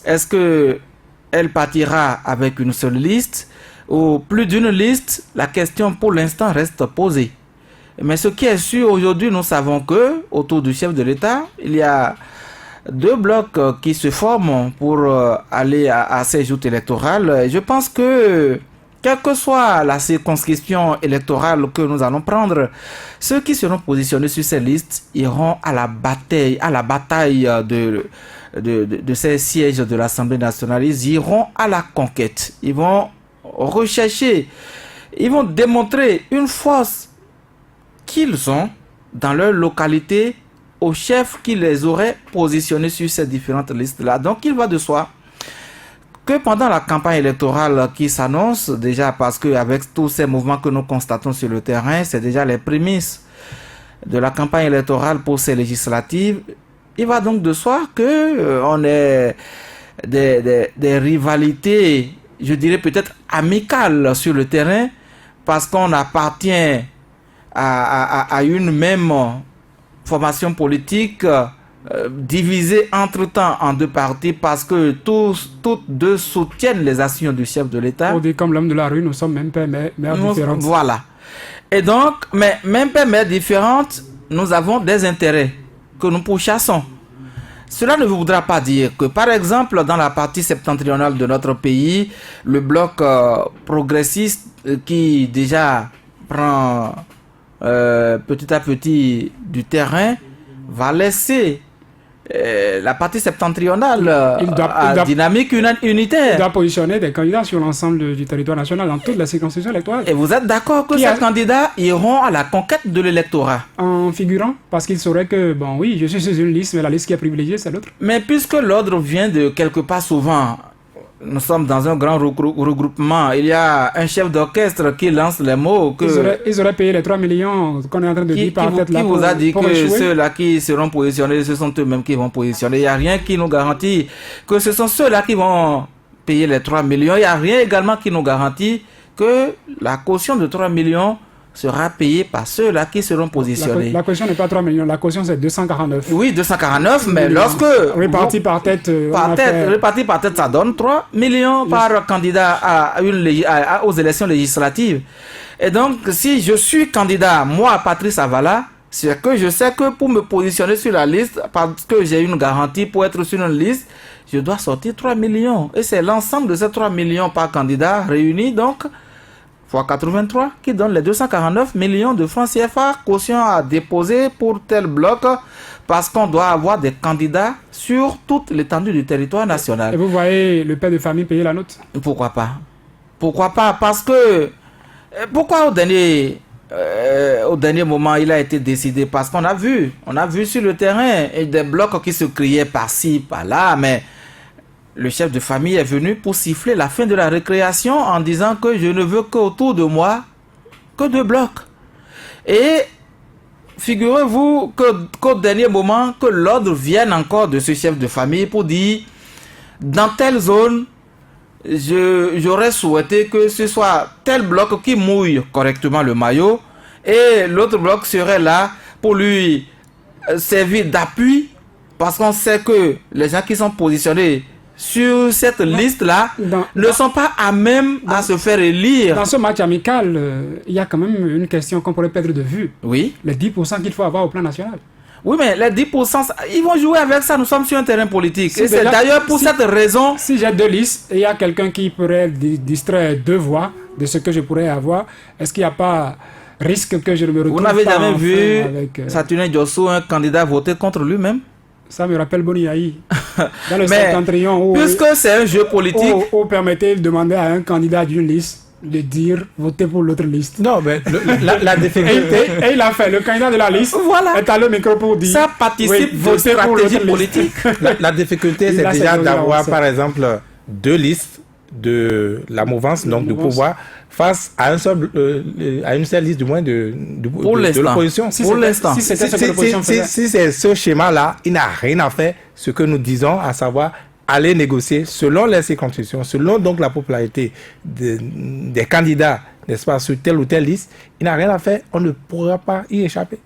Est-ce qu'elle partira avec une seule liste ou plus d'une liste? La question pour l'instant reste posée. Mais ce qui est sûr aujourd'hui, nous savons que autour du chef de l'État, il y a deux blocs qui se forment pour aller à ces joutes électorales. Et je pense que quelle que soit la circonscription électorale que nous allons prendre, ceux qui seront positionnés sur ces listes iront à la bataille de ces sièges de l'Assemblée nationale. Ils iront à la conquête. Ils vont rechercher, ils vont démontrer une force qu'ils ont dans leur localité aux chefs qui les auraient positionnés sur ces différentes listes-là. Donc il va de soi que pendant la campagne électorale qui s'annonce, déjà parce qu'avec tous ces mouvements que nous constatons sur le terrain, c'est déjà les prémices de la campagne électorale pour ces législatives, il va donc de soi qu'on ait des rivalités, je dirais peut-être amicales sur le terrain, parce qu'on appartient à une même formation politique divisée entre-temps en deux partis parce que toutes deux soutiennent les actions du chef de l'État. On dit comme l'homme de la rue, nous sommes même père, mère différentes. Voilà. Et donc, mais même père, mère différentes, nous avons des intérêts que nous pourchassons. Cela ne voudra pas dire que, par exemple, dans la partie septentrionale de notre pays, le bloc progressiste qui déjà prend petit à petit du terrain va laisser la partie septentrionale à dynamique unitaire. Il doit positionner des candidats sur l'ensemble du territoire national dans toutes les circonscriptions électorales. Et vous êtes d'accord que ces candidats iront à la conquête de l'électorat? En figurant, parce qu'ils sauraient que, bon oui, je suis sur une liste, mais la liste qui est privilégiée, c'est l'autre. Mais puisque l'ordre vient de quelque part souvent, nous sommes dans un grand regroupement. Il y a un chef d'orchestre qui lance les mots que... Ils auraient payé les 3 millions qu'on est en train de dire par tête là. Qui vous a dit que ceux-là qui seront positionnés, ce sont eux-mêmes qui vont positionner? Il n'y a rien qui nous garantit que ce sont ceux-là qui vont payer les 3 millions. Il n'y a rien également qui nous garantit que la caution de 3 millions sera payée par ceux-là qui seront positionnés. La caution n'est pas 3 millions, la caution c'est 249. Oui, 249, mais lorsque... Réparti par tête... Réparti par tête, ça donne 3 millions par candidat aux élections législatives. Et donc, si je suis candidat, moi, Patrice Avala, c'est que je sais que pour me positionner sur la liste, parce que j'ai une garantie pour être sur une liste, je dois sortir 3 millions. Et c'est l'ensemble de ces 3 millions par candidat réunis, donc... fois 83, qui donne les 249 millions de francs CFA caution à déposer pour tel bloc, parce qu'on doit avoir des candidats sur toute l'étendue du territoire national. Et vous voyez le père de famille payer la note? Pourquoi pas? Pourquoi pas? Parce que... Pourquoi au dernier moment il a été décidé? Parce qu'on a vu sur le terrain des blocs qui se criaient par-ci, par-là, mais le chef de famille est venu pour siffler la fin de la récréation en disant que je ne veux qu'autour de moi que 2 blocs. Et figurez-vous qu'au dernier moment, que l'ordre vienne encore de ce chef de famille pour dire, dans telle zone, j'aurais souhaité que ce soit tel bloc qui mouille correctement le maillot et l'autre bloc serait là pour lui servir d'appui, parce qu'on sait que les gens qui sont positionnés sur cette liste-là ne sont pas à même à se faire élire. Dans ce match amical, il y a quand même une question qu'on pourrait perdre de vue. Oui. Les 10% qu'il faut avoir au plan national. Oui, mais les 10%, ils vont jouer avec ça. Nous sommes sur un terrain politique. Si et c'est d'ailleurs pour cette raison... Si j'ai 2 listes et il y a quelqu'un qui pourrait distraire 2 voix de ce que je pourrais avoir, est-ce qu'il n'y a pas risque que je ne me retrouve pas... Vous n'avez jamais vu avec, Saturnin Diosso, un candidat, voter contre lui-même? Ça me rappelle Boni Yahi. Dans le septentrion, puisque c'est un jeu politique... Où permettez de demander à un candidat d'une liste de dire voter pour l'autre liste. Non, mais la difficulté... et il a fait, le candidat de la liste est allé au micro pour dire... Ça participe de stratégie politique. La difficulté, c'est déjà d'avoir, par exemple, 2 listes de la mouvance, donc du pouvoir, face à une seule liste du moins de l'opposition. Pour l'instant. Si c'est ce schéma-là, il n'a rien à faire ce que nous disons, à savoir aller négocier selon les circonscriptions, selon donc la popularité des candidats, n'est-ce pas, sur telle ou telle liste. Il n'a rien à faire, on ne pourra pas y échapper.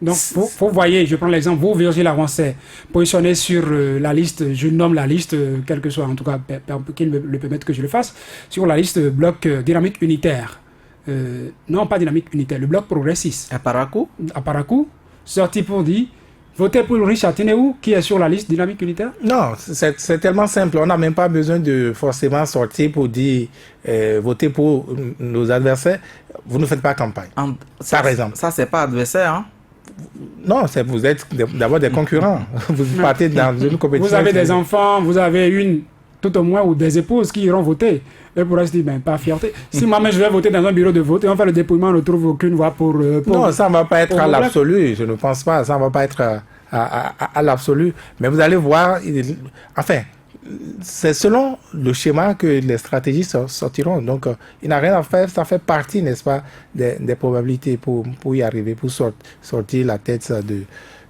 Donc, vous voyez, je prends l'exemple, vous, Virgile Larancet, positionné sur la liste, je nomme la liste, quel que soit, en tout cas, qu'il me permette que je le fasse, sur la liste bloc dynamique unitaire. Non, pas dynamique unitaire, le bloc progressiste. À Paracou, sorti pour dire, votez pour Richard Tinéou, qui est sur la liste dynamique unitaire. Non, c'est tellement simple, on n'a même pas besoin de forcément sortir pour dire, votez pour nos adversaires, vous ne faites pas campagne, par exemple. Ça, c'est pas adversaire, hein? Non, vous êtes d'abord des concurrents. Vous partez dans une compétition. Vous avez des enfants, vous avez tout au moins, ou des épouses qui iront voter. Et pour se dire, ben, pas fierté. Si moi je vais voter dans un bureau de vote et on fait le dépouillement, on ne trouve aucune voix pour non, ça ne va pas être à l'absolu. Je ne pense pas. Ça ne va pas être à l'absolu. Mais vous allez voir, enfin, c'est selon le schéma que les stratégies sortiront. Donc, il n'a rien à faire. Ça fait partie, n'est-ce pas, des probabilités pour y arriver, pour sortir la tête de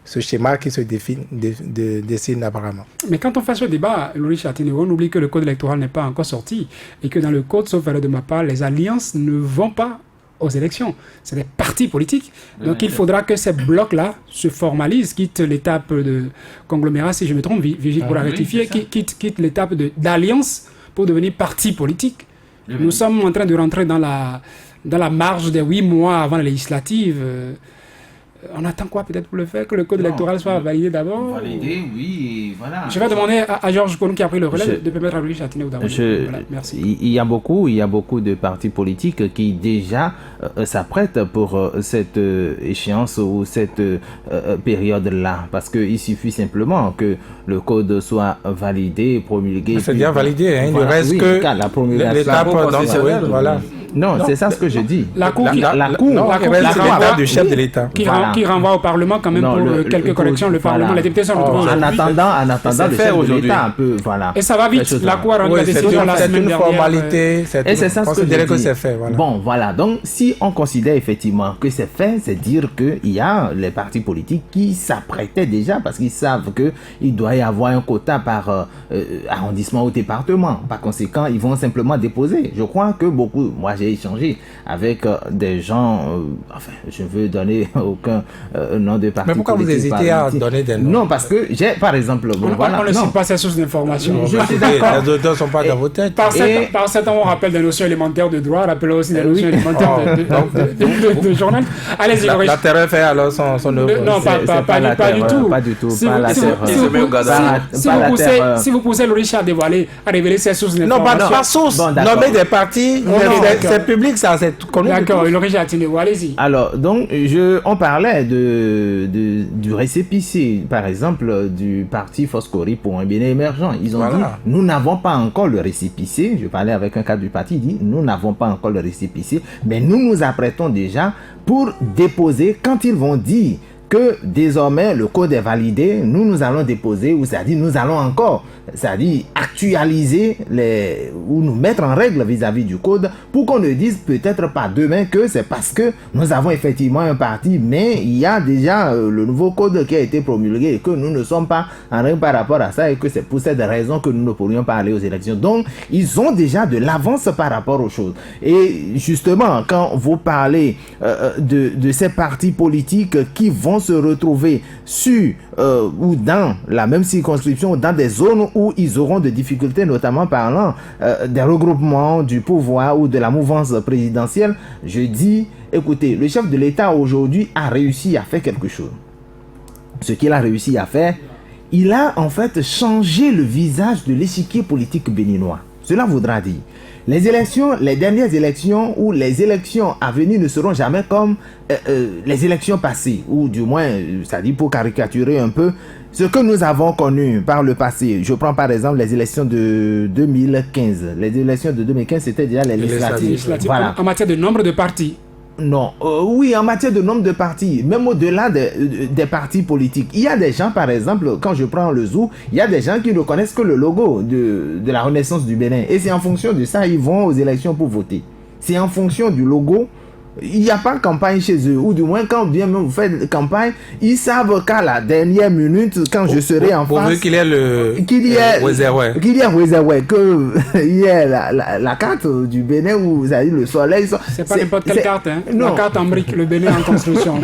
ce schéma qui se dessine apparemment. Mais quand on fait ce débat, Louis Châtillon, on oublie que le code électoral n'est pas encore sorti et que dans le code, sauf erreur de ma part, les alliances ne vont pas aux élections. C'est des partis politiques. Donc il faudra que ces blocs-là se formalisent, quitte l'étape de conglomérat, si je me trompe, Vigile pourra rectifier, quitte l'étape d'alliance pour devenir parti politique. Nous sommes en train de rentrer dans la marge des 8 mois avant la législative. On attend quoi peut-être pour le faire, que le code électoral soit validé d'abord? Validé, oui, et voilà. Je vais demander à Georges Konou qui a pris le relais de permettre à Louis Châtillon d'abord. Voilà, merci. Il y a beaucoup de partis politiques qui déjà s'apprêtent pour cette échéance ou cette période-là. Parce qu'il suffit simplement que le code soit validé, promulgué. C'est bien validé, hein, il ne reste que la promulgation. L'étape constitutionnelle, voilà. Non, c'est ça ce que je dis. La Cour du chef de l'État. Qui renvoie au Parlement quand même pour quelques corrections. Le Parlement, les députés sont retrouvés en attendant, le chef de l'État un peu, voilà. Et ça va vite. La Cour a rendu la décision la semaine dernière. C'est une formalité. Et c'est ça ce que je dis. Que c'est fait. Voilà. Bon, voilà. Donc, si on considère effectivement que c'est fait, c'est dire qu'il y a les partis politiques qui s'apprêtaient déjà parce qu'ils savent qu'il doit y avoir un quota par arrondissement ou département. Par conséquent, ils vont simplement déposer. Je crois que beaucoup, moi j'ai échangé avec des gens, enfin, je veux donner aucun nom de parti. Mais pourquoi vous hésitez à donner des noms? Non, parce que j'ai, par exemple, on ne cite pas ces sources d'information. Je suis d'accord. Les auteurs ne sont pas dans vos têtes. Par certains, on rappelle des notions élémentaires de droit, rappelez aussi des notions élémentaires de journal. Allez-y, la terreur fait alors son œuvre. Non, pas du tout. Pas du tout. Pas la terreur. Si vous poussez le Richard dévoilé à révéler ses sources d'information. Non, pas source. Nommer des partis, c'est public, ça, c'est connu. D'accord, le Richard Tinéou, allez-y. Alors, donc, on parlait du récépissé, par exemple, du parti Foscori pour un bien émergent. Ils ont dit, nous n'avons pas encore le récépissé. Je parlais avec un cadre du parti, il dit, nous n'avons pas encore le récépissé, mais nous nous apprêtons déjà pour déposer quand ils vont dire que désormais le code est validé, nous allons déposer, ou c'est-à-dire nous allons encore, c'est-à-dire actualiser ou nous mettre en règle vis-à-vis du code pour qu'on ne dise peut-être pas demain que c'est parce que nous avons effectivement un parti, mais il y a déjà le nouveau code qui a été promulgué et que nous ne sommes pas en règle par rapport à ça et que c'est pour cette raison que nous ne pourrions pas aller aux élections. Donc, ils ont déjà de l'avance par rapport aux choses. Et justement, quand vous parlez de ces partis politiques qui vont se retrouver sur ou dans la même circonscription, dans des zones où ils auront des difficultés, notamment parlant des regroupements du pouvoir ou de la mouvance présidentielle, je dis, écoutez, le chef de l'État aujourd'hui a réussi à faire quelque chose. Ce qu'il a réussi à faire, il a en fait changé le visage de l'échiquier politique béninois. Cela voudra dire, les élections, les dernières élections ou les élections à venir ne seront jamais comme les élections passées, ou du moins, c'est-à-dire pour caricaturer un peu, ce que nous avons connu par le passé. Je prends par exemple les élections de 2015. Les élections de 2015, c'était déjà les législatives. Voilà. En matière de nombre de partis. Non, oui, en matière de nombre de partis, même au-delà des partis politiques. Il y a des gens, par exemple, quand je prends le zoo, il y a des gens qui ne connaissent que le logo de la Renaissance du Bénin. Et c'est en fonction de ça, ils vont aux élections pour voter. C'est en fonction du logo. Il n'y a pas de campagne chez eux, ou du moins quand bien même vous faites campagne, ils savent qu'à la dernière minute, quand je serai en face, qu'il y ait qu'il y ait la carte du Bénin où ça dit le soleil. C'est pas n'importe quelle carte, hein. Non. La carte en brique, le Bénin en construction.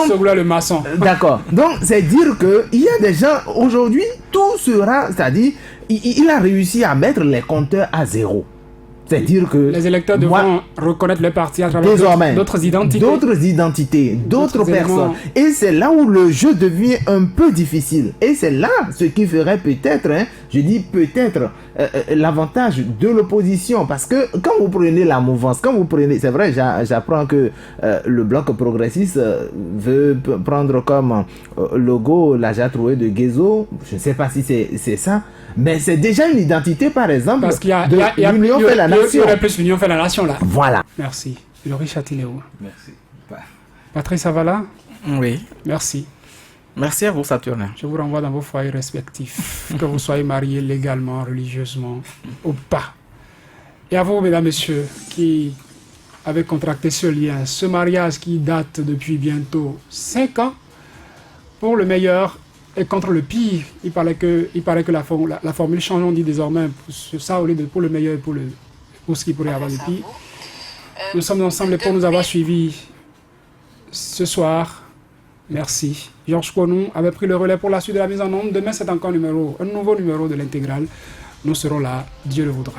Soglo le maçon. D'accord. Donc c'est dire que il y a des gens aujourd'hui, tout sera, c'est-à-dire il a réussi à mettre les compteurs à zéro. C'est-à-dire que les électeurs devront reconnaître le parti à travers d'autres identités, d'autres personnes. Et c'est là où le jeu devient un peu difficile. Et c'est là ce qui ferait peut-être, je dis peut-être, l'avantage de l'opposition. Parce que quand vous prenez la mouvance, c'est vrai, j'apprends que le bloc progressiste veut prendre comme logo la Jatroué de Guézo. Je ne sais pas si c'est ça. Mais c'est déjà une identité, par exemple, parce qu'il y a l'Union fait la nation. Il y aurait plus l'Union fait la nation, là. Voilà. Merci. Laurie Châtiléo. Merci. Patrice Avala. Oui. Merci. Merci à vous, Saturnin. Je vous renvoie dans vos foyers respectifs, que vous soyez mariés légalement, religieusement ou pas. Et à vous, mesdames, messieurs, qui avez contracté ce lien, ce mariage qui date depuis bientôt 5 ans, pour le meilleur et contre le pire. Il paraît que la formule change, on dit désormais sur ça au lieu de pour le meilleur et pour ce qui pourrait avoir de pire. Nous sommes ensemble et pour nous avoir suivis ce soir. Merci. Georges Konou avait pris le relais pour la suite de la mise en onde. Demain, c'est encore un nouveau numéro de l'intégrale. Nous serons là, Dieu le voudra.